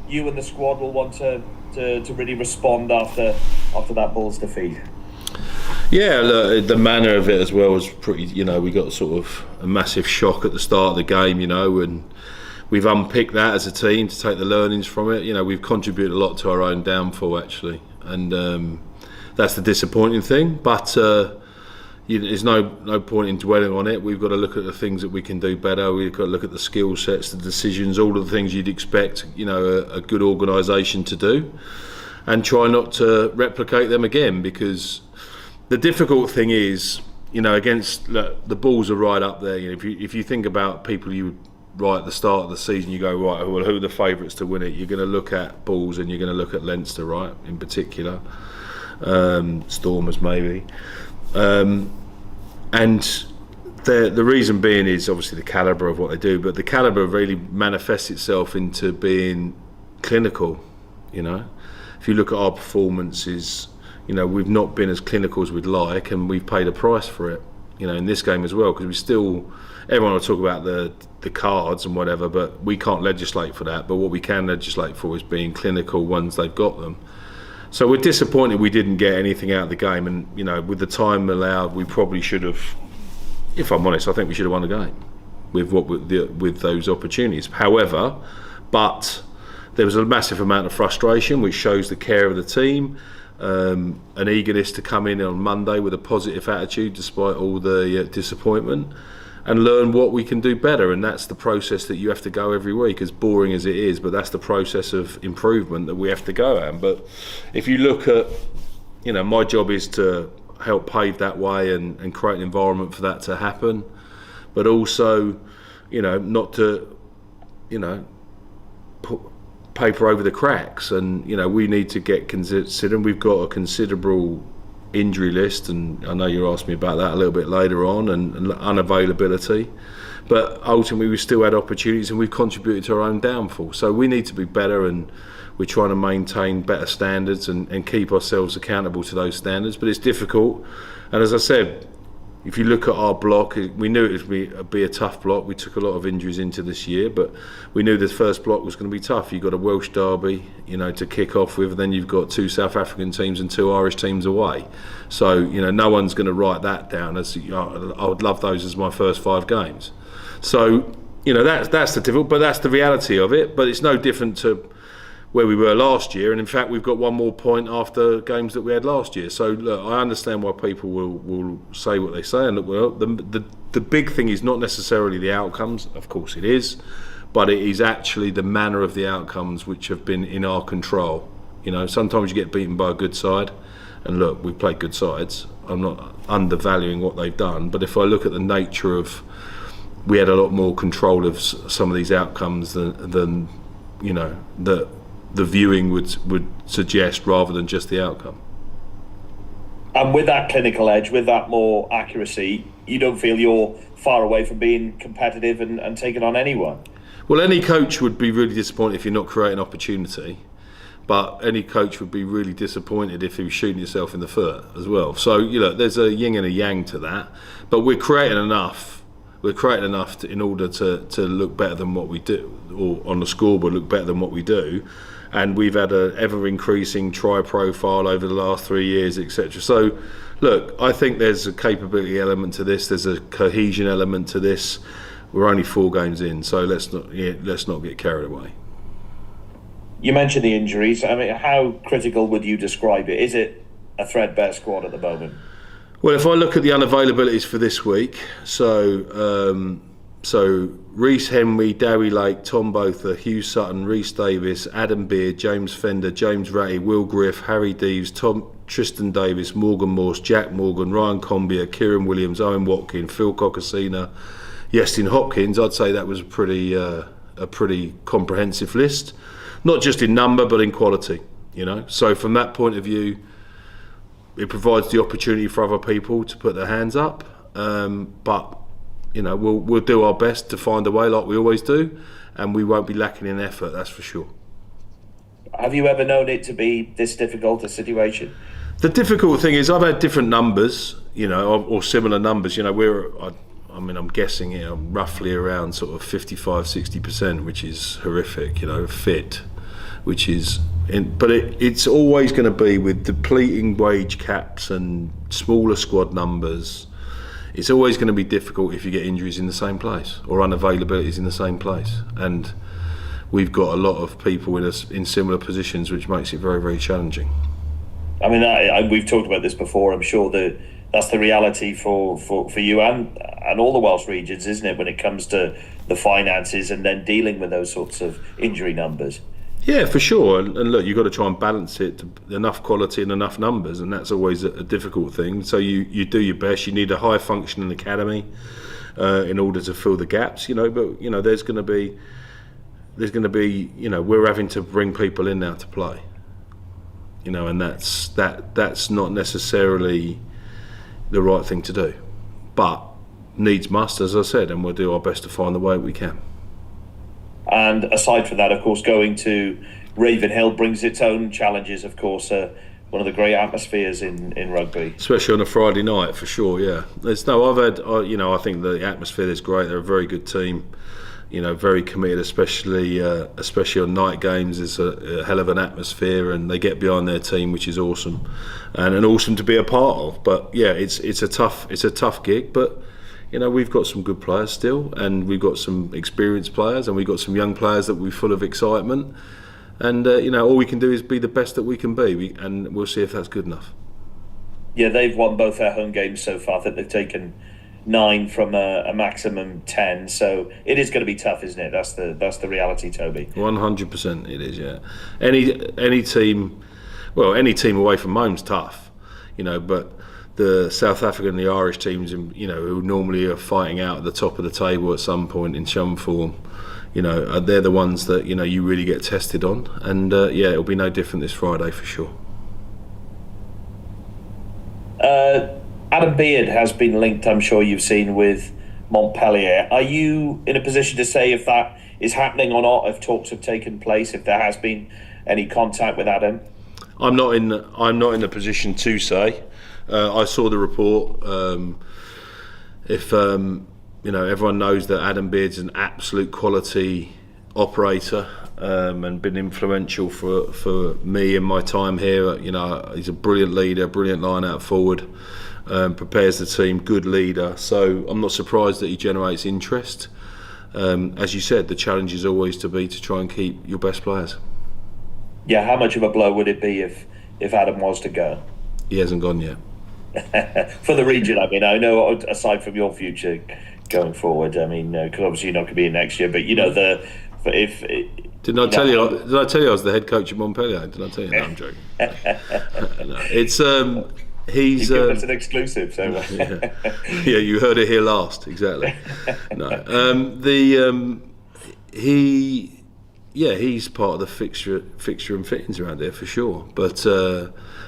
you and the squad will want to really respond after that Bulls defeat? Yeah, look, the manner of it as well was pretty. We got sort of a massive shock at the start of the game. And we've unpicked that as a team to take the learnings from it. We've contributed a lot to our own downfall actually, and that's the disappointing thing. But there's no point in dwelling on it. We've got to look at the things that we can do better. We've got to look at the skill sets, the decisions, all of the things you'd expect a good organisation to do, and try not to replicate them again. Because the difficult thing is, the Bulls are right up there. If you think about people you would right at the start of the season, you go, right, well, who are the favourites to win it? You're going to look at Bulls and you're going to look at Leinster, right, in particular. Stormers maybe. And the reason being is obviously the calibre of what they do, but the calibre really manifests itself into being clinical. If you look at our performances, we've not been as clinical as we'd like, and we've paid a price for it, in this game as well, because everyone will talk about the cards and whatever, but we can't legislate for that. But what we can legislate for is being clinical once they've got them. So we're disappointed we didn't get anything out of the game, and with the time allowed, we probably should have. If I'm honest, I think we should have won the game with those opportunities. However, but there was a massive amount of frustration, which shows the care of the team, an eagerness to come in on Monday with a positive attitude despite all the disappointment, and learn what we can do better. And that's the process that you have to go every week, as boring as it is, but that's the process of improvement that we have to go at. But if you look at, my job is to help pave that way and create an environment for that to happen, but also, not to, put paper over the cracks. And, we need to get considering we've got a considerable injury list, and I know you're asking me about that a little bit later on, and unavailability, but ultimately we still had opportunities and we've contributed to our own downfall. So we need to be better, and we're trying to maintain better standards and keep ourselves accountable to those standards, but it's difficult. And as I said, if you look at our block, we knew it would be a tough block. We took a lot of injuries into this year, but we knew the first block was going to be tough. You've got a Welsh derby, to kick off with, then you've got 2 South African teams and 2 Irish teams away. So, no one's going to write that down as, I would love those as my first 5 games. So, that's the difficult, but that's the reality of it. But it's no different to where we were last year, and in fact we've got one more point after games that we had last year. So look, I understand why people will say what they say, and look, well, the big thing is not necessarily the outcomes, of course it is, but it is actually the manner of the outcomes which have been in our control. Sometimes you get beaten by a good side, and look, we've played good sides. I'm not undervaluing what they've done, but if I look at the nature of, we had a lot more control of some of these outcomes than the viewing would suggest, rather than just the outcome. And with that clinical edge, with that more accuracy, you don't feel you're far away from being competitive and taking on anyone? Well, any coach would be really disappointed if you're not creating opportunity, but any coach would be really disappointed if he was shooting yourself in the foot as well. So there's a yin and a yang to that, but we're creating enough. We're creating enough in order to look better than what we do, or on the scoreboard look better than what we do. And we've had an ever-increasing try profile over the last 3 years, etc. So, look, I think there's a capability element to this. There's a cohesion element to this. We're only 4 games in, so let's not get carried away. You mentioned the injuries. I mean, how critical would you describe it? Is it a threadbare squad at the moment? Well, if I look at the unavailabilities for this week, so Reece Henry, Darry Lake, Tom Botha, Hugh Sutton, Rhys Davis, Adam Beard, James Fender, James Ratty, Will Griff, Harry Deeves, Tristan Davis, Morgan Morse, Jack Morgan, Ryan Combier, Kieran Williams, Owen Watkin, Phil Coccacina, Yestin Hopkins. I'd say that was a pretty comprehensive list, not just in number but in quality. So from that point of view, it provides the opportunity for other people to put their hands up, but we'll do our best to find a way, like we always do, and we won't be lacking in effort, that's for sure. Have you ever known it to be this difficult a situation? The difficult thing is I've had different numbers, or similar numbers. I mean, I'm guessing roughly around sort of 55-60%, which is horrific, fit, which is, but it's always going to be with depleting wage caps and smaller squad numbers. It's always going to be difficult if you get injuries in the same place or unavailabilities in the same place. And we've got a lot of people in similar positions, which makes it very, very challenging. I mean, we've talked about this before. I'm sure that's the reality for you and all the Welsh regions, isn't it, when it comes to the finances and then dealing with those sorts of injury numbers? Yeah, for sure. And look, you've got to try and balance it to enough quality and enough numbers, and that's always a difficult thing. So you do your best. You need a high functioning academy in order to fill the gaps, but there's going to be we're having to bring people in now to play, and that's not necessarily the right thing to do, but needs must, as I said, and we'll do our best to find the way we can. And aside from that, of course, going to Ravenhill brings its own challenges, of course. One of the great atmospheres in rugby, especially on a Friday night, for sure. Yeah, I think the atmosphere is great. They're a very good team, very committed, especially on night games. It's a hell of an atmosphere, and they get behind their team, which is awesome, and awesome to be a part of. But yeah, it's a tough gig, but we've got some good players still, and we've got some experienced players, and we've got some young players that we're full of excitement. And all we can do is be the best that we can be, and we'll see if that's good enough. Yeah, they've won both their home games so far. I think they've taken 9 from a maximum 10. So it is going to be tough, isn't it? That's the reality, Toby. 100% it is. Yeah. Any team away from home's tough, but the South African and the Irish teams, who normally are fighting out at the top of the table at some point in some form, they're the ones that you really get tested on, and it'll be no different this Friday for sure. Adam Beard has been linked, I'm sure you've seen, with Montpellier. Are you in a position to say if that is happening or not, if talks have taken place, if there has been any contact with Adam? I'm not in a position to say. I saw the report. If everyone knows that Adam Beard's an absolute quality operator, and been influential for me in my time here. He's a brilliant leader, brilliant line out forward, prepares the team, good leader. So I'm not surprised that he generates interest. As you said, the challenge is always to try and keep your best players. Yeah, how much of a blow would it be if Adam was to go? He hasn't gone yet. For the region, I mean, I know aside from your future going forward, I mean, because obviously you're not going to be in next year, but Didn't I tell you I was the head coach at Montpellier? Did I tell you that? I'm joking. No, it's he's given us an exclusive, so yeah, you heard it here last, exactly. No, he's part of the fixture and fittings around there for sure. But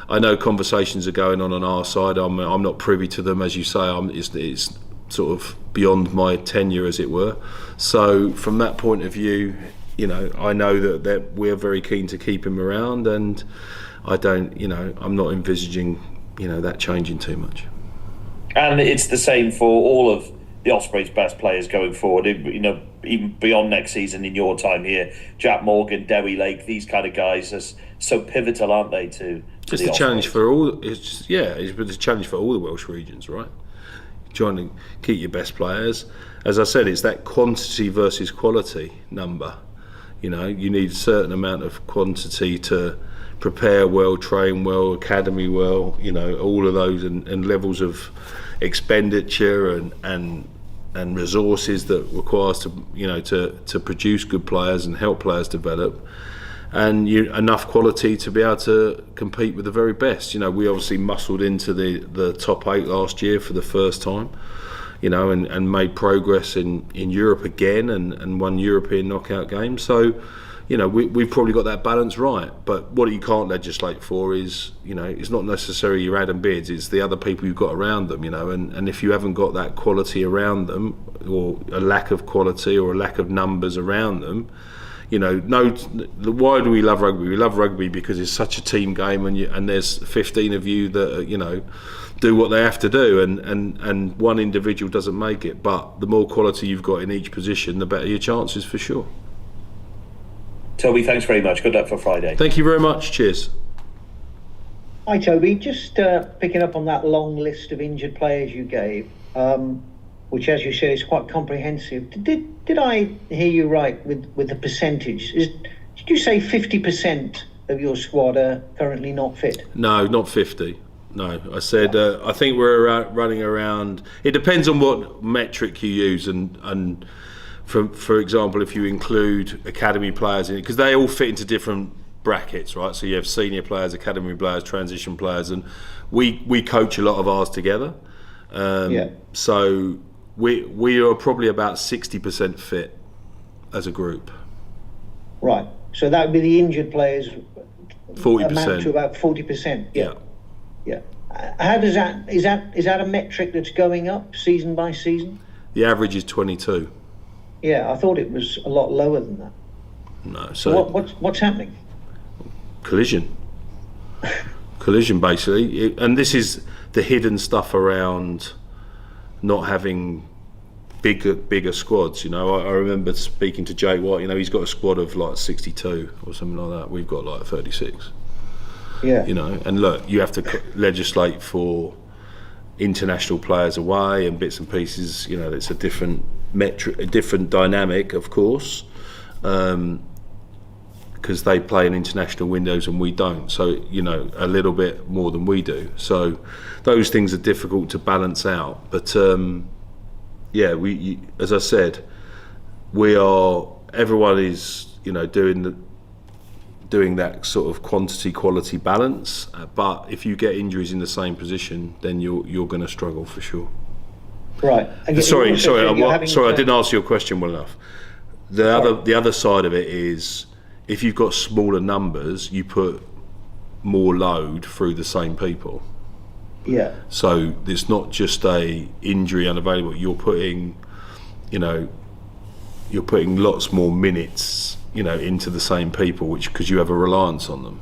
I know conversations are going on our side. I'm not privy to them, as you say. It's sort of beyond my tenure, as it were. So from that point of view, I know that we're very keen to keep him around, and I'm not envisaging that changing too much. And it's the same for all of the Ospreys' best players going forward. Even beyond next season, in your time here, Jack Morgan, Dewi Lake, these kind of guys are so pivotal, aren't they? To just the challenge for all. It's a challenge for all the Welsh regions, right? Trying to keep your best players. As I said, it's that quantity versus quality number. You need a certain amount of quantity to prepare well, train well, academy well. All of those and levels of expenditure and resources that requires to produce good players and help players develop, and enough quality to be able to compete with the very best. We obviously muscled into the top 8 last year for the first time, and made progress in Europe again and won European knockout games. So we've probably got that balance right. But what you can't legislate for is, it's not necessarily your Adam Beards, it's the other people you've got around them, and if you haven't got that quality around them, or a lack of quality or a lack of numbers around them, no. Why do we love rugby? We love rugby because it's such a team game, and there's 15 of you that do what they have to do, and one individual doesn't make it. But the more quality you've got in each position, the better your chances for sure. Toby, thanks very much. Good luck for Friday. Thank you very much. Cheers. Hi Toby, just picking up on that long list of injured players you gave, which, as you said, is quite comprehensive. Did I hear you right with the percentage? Did you say 50% of your squad are currently not fit? No, not 50. No, I said I think we're running around. It depends on what metric you use, and for example, if you include academy players in it, because they all fit into different brackets, right? So you have senior players, academy players, transition players, and we coach a lot of ours together. So we are probably about 60% fit as a group. Right. So that would be the injured players. 40%. Amount to about 40%. Yeah. Yeah. How does that is that a metric that's going up season by season? The average is 22. Yeah, I thought it was a lot lower than that. No. So what's happening? Collision basically, and this is the hidden stuff around not having bigger squads. I remember speaking to Jake White. He's got a squad of like 62 or something like that. We've got like 36. Yeah. And look, you have to legislate for international players away and bits and pieces. It's a different metric, a different dynamic, of course. Because they play in international windows and we don't, so a little bit more than we do. So those things are difficult to balance out. But as I said, everyone is doing that sort of quantity quality balance. But if you get injuries in the same position, then you're going to struggle for sure. Right. Sorry, I didn't answer your question well enough. The other side of it is, if you've got smaller numbers, you put more load through the same people. Yeah. So it's not just a injury unavailable. You're putting lots more minutes, into the same people, because you have a reliance on them.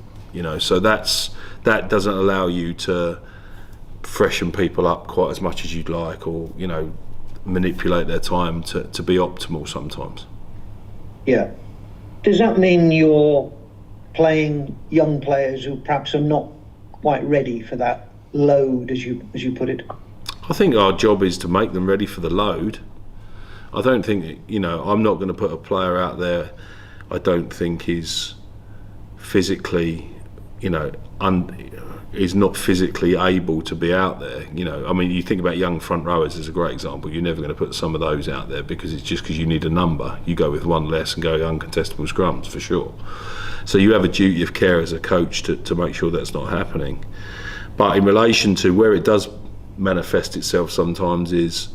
So that doesn't allow you to freshen people up quite as much as you'd like, or manipulate their time to be optimal sometimes. Yeah. Does that mean you're playing young players who perhaps are not quite ready for that load, as you put it? I think our job is to make them ready for the load. I don't think, I'm not going to put a player out there I don't think is physically, is not physically able to be out there. You think about young front rowers as a great example. You're never going to put some of those out there because it's just because you need a number. You go with one less and go uncontestable scrums for sure. So you have a duty of care as a coach to make sure that's not happening. But in relation to where it does manifest itself sometimes is,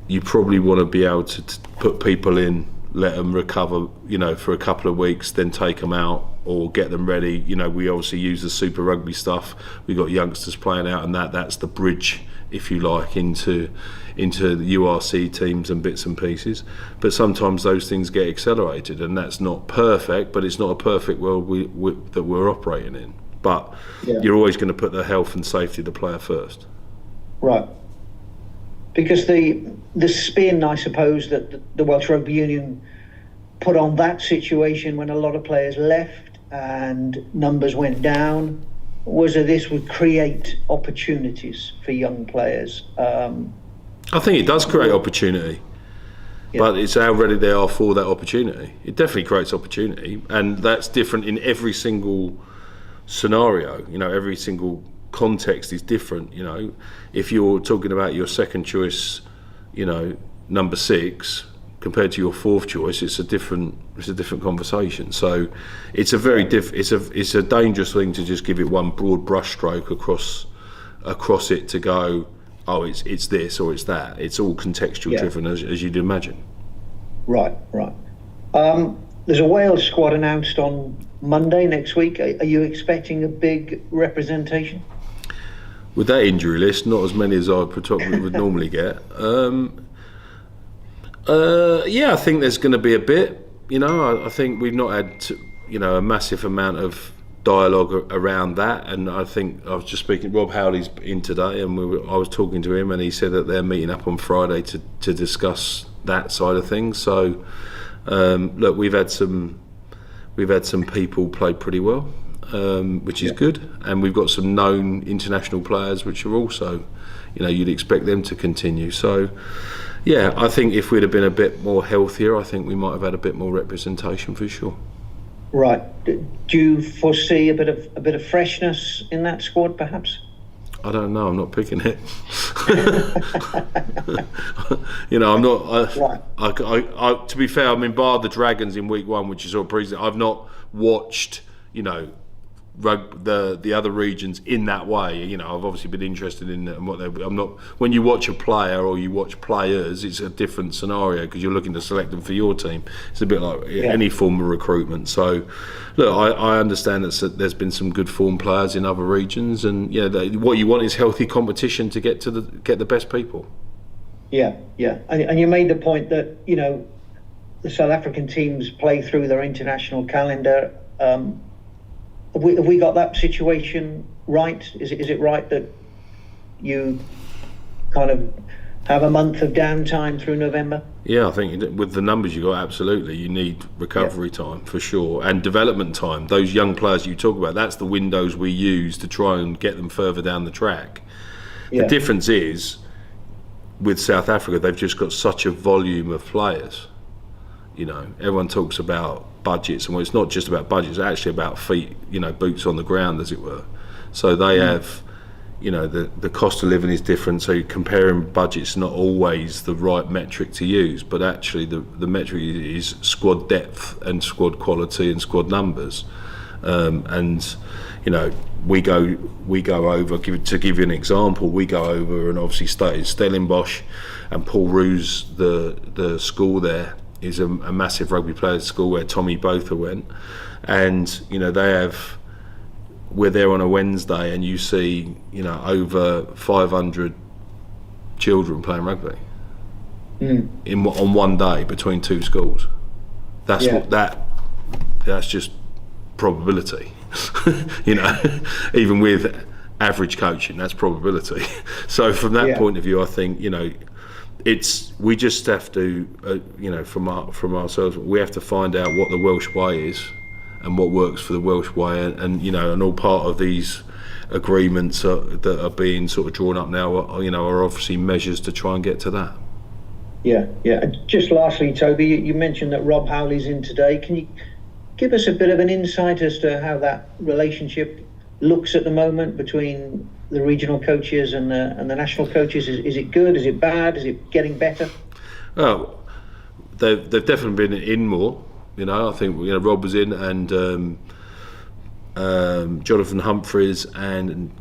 you probably want to be able to put people in, let them recover, for a couple of weeks, then take them out or get them ready. We obviously use the Super Rugby stuff. We've got youngsters playing out, and that's the bridge, if you like, into the URC teams and bits and pieces. But sometimes those things get accelerated, and that's not perfect, but it's not a perfect world that we're operating in. But you're always going to put the health and safety of the player first. Right. Because the spin, I suppose, that the Welsh Rugby Union put on that situation when a lot of players left and numbers went down, was that this would create opportunities for young players. I think it does create opportunity, but it's how ready they are for that opportunity. It definitely creates opportunity, and that's different in every single scenario. Every single context is different. If you're talking about your second choice, number 6 compared to your fourth choice, it's a different conversation. So it's a very it's a dangerous thing to just give it one broad brushstroke across it to go, oh, it's this or it's that. It's all contextual driven, as you'd imagine. Right. There's a Wales squad announced on Monday next week. Are you expecting a big representation? With that injury list, not as many as I would normally get. I think there's going to be a bit. I think we've not had, a massive amount of dialogue around that, and I think I was just speaking. Rob Howley's in today, and I was talking to him, and he said that they're meeting up on Friday to discuss that side of things. So, look, we've had some people play pretty well, which is good, and we've got some known international players, which are also, you'd expect them to continue. So, yeah, I think if we'd have been a bit more healthier, I think we might have had a bit more representation for sure. Right. Do you foresee a bit of freshness in that squad, perhaps? I don't know. I'm not picking it. I'm not. Right. To be fair, I mean, bar the Dragons in week 1, which is all pre-season, I've not watched, the other regions in that way. I've obviously been interested in what I'm not. When you watch a player or you watch players, it's a different scenario because you're looking to select them for your team. It's a bit like any form of recruitment. So, look, I understand that there's been some good form players in other regions, and what you want is healthy competition to get the best people. Yeah, and you made the point that the South African teams play through their international calendar. Have we got that situation right? Is it right that you kind of have a month of downtime through November? Yeah, I think with the numbers you got, absolutely, you need recovery time for sure, and development time. Those young players you talk about, that's the windows we use to try and get them further down the track. The difference is with South Africa, they've just got such a volume of players. Everyone talks about budgets, and it's not just about budgets, it's actually about feet, boots on the ground, as it were. So they have, the cost of living is different, so comparing budgets is not always the right metric to use, but actually the metric is squad depth and squad quality and squad numbers. We go over, to give you an example, we go over and obviously started Stellenbosch, and Paul Roos, the school there, is a massive rugby players school where Toby Booth went, and we're there on a Wednesday, and you see over 500 children playing rugby on one day between 2 schools. That's that's just probability. Even with average coaching, that's probability. So from that point of view, I think we just have to, from ourselves, we have to find out what the Welsh way is and what works for the Welsh way, and all part of these agreements that are being sort of drawn up now are obviously measures to try and get to that. Yeah. Just lastly, Toby, you mentioned that Rob Howley's in today. Can you give us a bit of an insight as to how that relationship looks at the moment between the regional coaches and the national coaches? Is it good? Is it bad? Is it getting better? Oh, they've definitely been in more. I think Rob was in, and Jonathan Humphreys and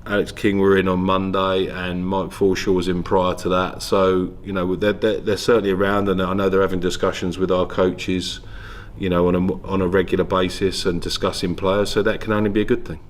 Alex King were in on Monday, and Mike Forshaw was in prior to that. So they're certainly around, and I know they're having discussions with our coaches, on a regular basis and discussing players. So that can only be a good thing.